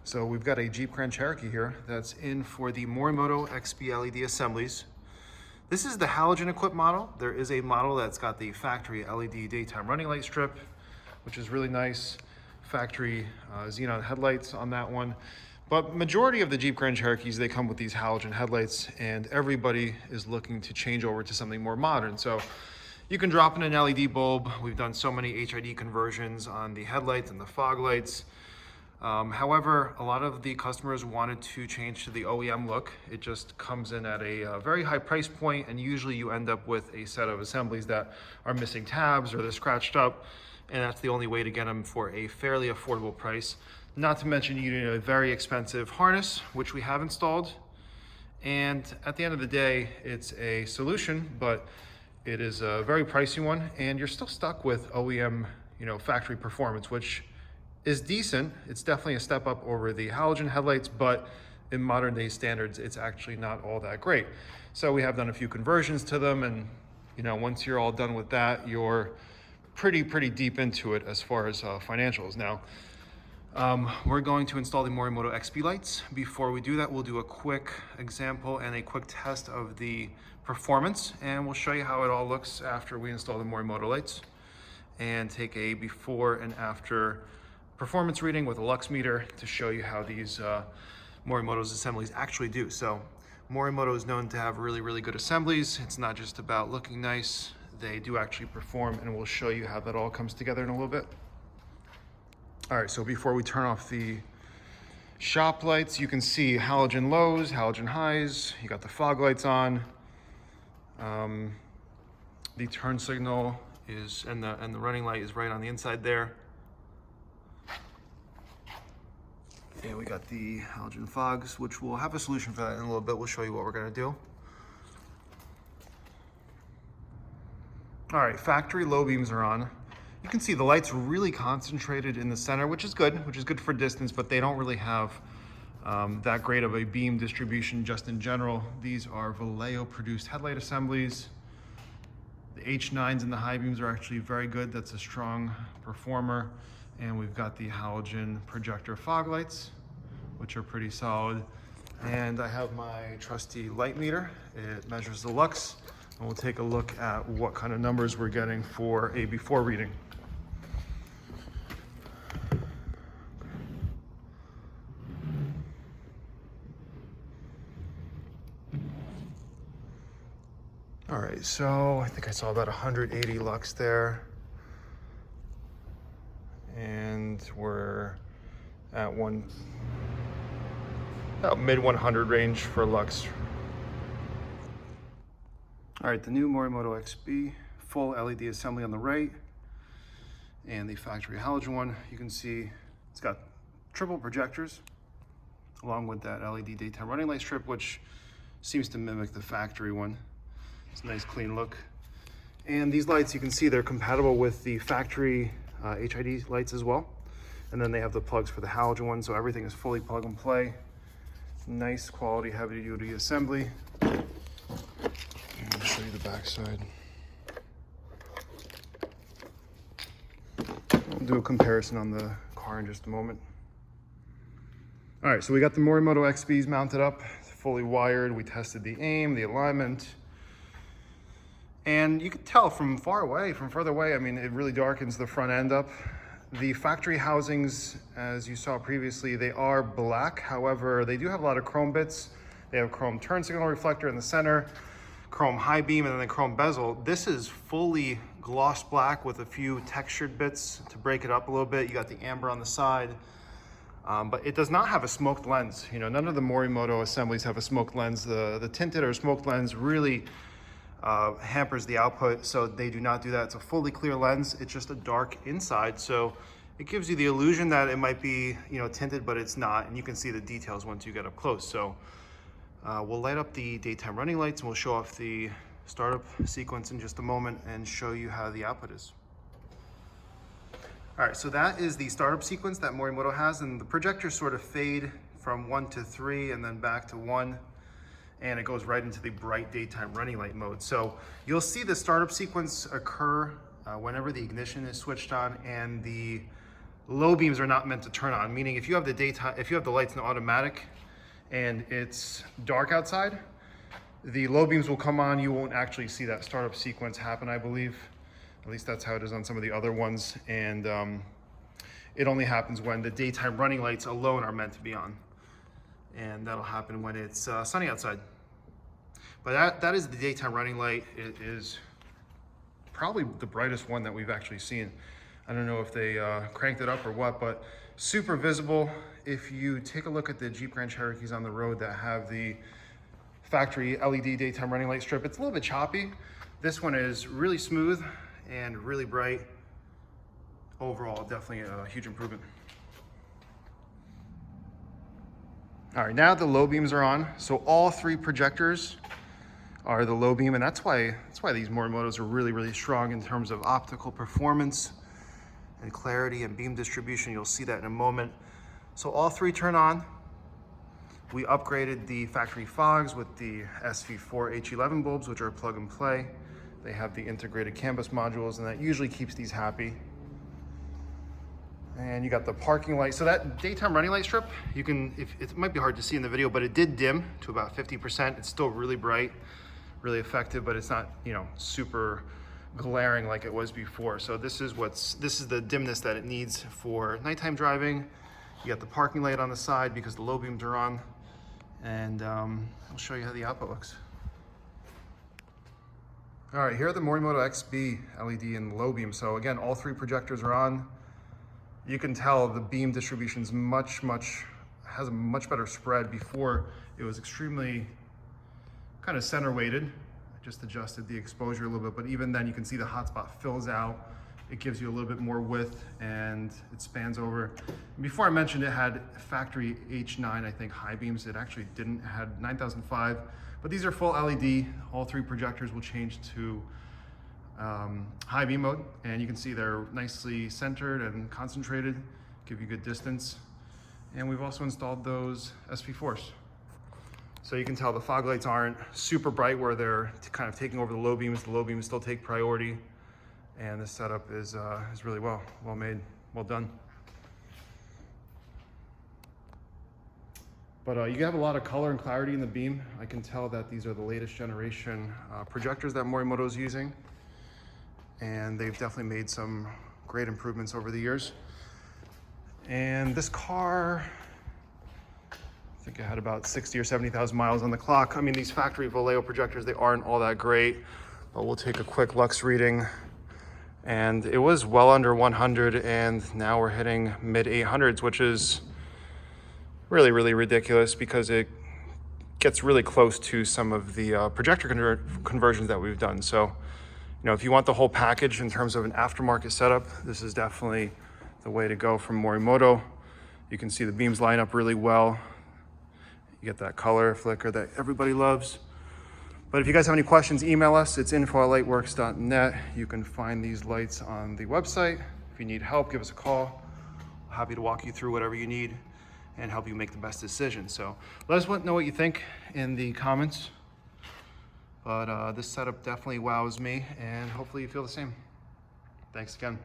So we've got a Jeep Grand Cherokee here that's in for the Morimoto XB LED assemblies. This is the halogen equipped model. There is a model that's got the factory LED daytime running light strip, which is really nice. Factory xenon headlights on that one. But majority of the Jeep Grand Cherokees, they come with these halogen headlights, and everybody is looking to change over to something more modern. So you can drop in an LED bulb. We've done so many HID conversions on the headlights and the fog lights. However, a lot of the customers wanted to change to the OEM look. It just comes in at a very high price point, and usually you end up with a set of assemblies that are missing tabs or they're scratched up, and that's the only way to get them for a fairly affordable price. Not to mention you need a very expensive harness, which we have installed. And at the end of the day, it's a solution, but it is a very pricey one, and you're still stuck with OEM, factory performance, which is decent. It's definitely a step up over the halogen headlights, but in modern day standards, it's actually not all that great. So we have done a few conversions to them, and once you're all done with that, you're pretty deep into it as far as financials. Now, we're going to install the Morimoto XB lights. Before we do that, we'll do a quick example and a quick test of the performance, and we'll show you how it all looks after we install the Morimoto lights, and take a before and after performance reading with a lux meter to show you how these Morimoto's assemblies actually do. So Morimoto is known to have really good assemblies. It's not just about looking nice. They do actually perform, and we'll show you how that all comes together in a little bit. All right, so before we turn off the shop lights, you can see halogen lows, halogen highs. You got the fog lights on. The turn signal is, and the running light is right on the inside there. And we got the halogen fogs, which we'll have a solution for that in a little bit. We'll show you what we're gonna do. All right, factory low beams are on. You can see the lights are really concentrated in the center, which is good for distance, but they don't really have that great of a beam distribution just in general. These are Vallejo produced headlight assemblies. The H9s and the high beams are actually very good. That's a strong performer. And we've got the halogen projector fog lights, which are pretty solid. And I have my trusty light meter. It measures the lux, and we'll take a look at what kind of numbers we're getting for a before reading. All right, so I think I saw about 180 lux there. And we're at about mid 100 range for lux. All right, the new Morimoto XB full LED assembly on the right, and the factory halogen one. You can see it's got triple projectors along with that LED daytime running light strip, which seems to mimic the factory one. It's a nice clean look. And these lights, you can see they're compatible with the factory HID lights as well. And then they have the plugs for the halogen one, so everything is fully plug and play. Nice quality heavy duty assembly. And I'll show you the back side. I'll do a comparison on the car in just a moment. All right, so we got the Morimoto XBs mounted up, fully wired. We tested the aim, the alignment. And you can tell from further away, I mean, it really darkens the front end up. The factory housings, as you saw previously, they are black. However, they do have a lot of chrome bits. They have a chrome turn signal reflector in the center, chrome high beam, and then the chrome bezel. This is fully gloss black with a few textured bits to break it up a little bit. You got the amber on the side, but it does not have a smoked lens. None of the Morimoto assemblies have a smoked lens. The tinted or smoked lens really hampers the output, so they do not do that. It's a fully clear lens. It's just a dark inside, so it gives you the illusion that it might be tinted, but it's not, and you can see the details once you get up close. So we'll light up the daytime running lights, and we'll show off the startup sequence in just a moment and show you how the output is. All right, so that is the startup sequence that Morimoto has, and the projectors sort of fade from 1 to 3 and then back to 1. And it goes right into the bright daytime running light mode. So you'll see the startup sequence occur whenever the ignition is switched on and the low beams are not meant to turn on, meaning if you have the lights in automatic and it's dark outside, the low beams will come on. You won't actually see that startup sequence happen, I believe. At least that's how it is on some of the other ones. And it only happens when the daytime running lights alone are meant to be on. And that'll happen when it's sunny outside. But that is the daytime running light. It is probably the brightest one that we've actually seen. I don't know if they cranked it up or what, but super visible. If you take a look at the Jeep Grand Cherokees on the road that have the factory LED daytime running light strip, it's a little bit choppy. This one is really smooth and really bright. Overall, definitely a huge improvement. All right, now the low beams are on. So all 3 projectors are the low beam, and that's why these Morimotos are really, really strong in terms of optical performance and clarity and beam distribution. You'll see that in a moment. So all 3 turn on. We upgraded the factory fogs with the S-V.4 H11 bulbs, which are plug and play. They have the integrated canvas modules, and that usually keeps these happy. And you got the parking light. So that daytime running light strip, you can, it might be hard to see in the video, but it did dim to about 50%. It's still really bright, really effective, but it's not, you know, super glaring like it was before. So this is the dimness that it needs for nighttime driving. You got the parking light on the side because the low beams are on. And I'll show you how the output looks. All right, here are the Morimoto XB LED and low beam. So again, all 3 projectors are on. You can tell the beam distribution's has a much better spread. Before, it was extremely kind of center weighted. I just adjusted the exposure a little bit, but even then you can see the hotspot fills out. It gives you a little bit more width and it spans over. Before I mentioned it had factory H9, I think, high beams. It actually didn't. It had 9005, but these are full LED. All 3 projectors will change to high beam mode, and you can see they're nicely centered and concentrated, give you good distance. And we've also installed those SV4s. So you can tell the fog lights aren't super bright where they're kind of taking over the low beams. The low beams still take priority. And this setup is really well made, well done. But you have a lot of color and clarity in the beam. I can tell that these are the latest generation projectors that Morimoto is using. And they've definitely made some great improvements over the years. And this car, I think it had about 60 or 70,000 miles on the clock. I mean, these factory Vallejo projectors, they aren't all that great, but we'll take a quick lux reading. And it was well under 100, and now we're hitting mid 800s, which is really, really ridiculous because it gets really close to some of the projector conversions that we've done. So, you know, if you want the whole package in terms of an aftermarket setup, this is definitely the way to go from Morimoto. You can see the beams line up really well. You get that color flicker that everybody loves. But if you guys have any questions, email us. It's info@lightwerkz.net. You can find these lights on the website. If you need help, give us a call. Happy to walk you through whatever you need and help you make the best decision. So let us know what you think in the comments. But this setup definitely wows me, and hopefully you feel the same. Thanks again.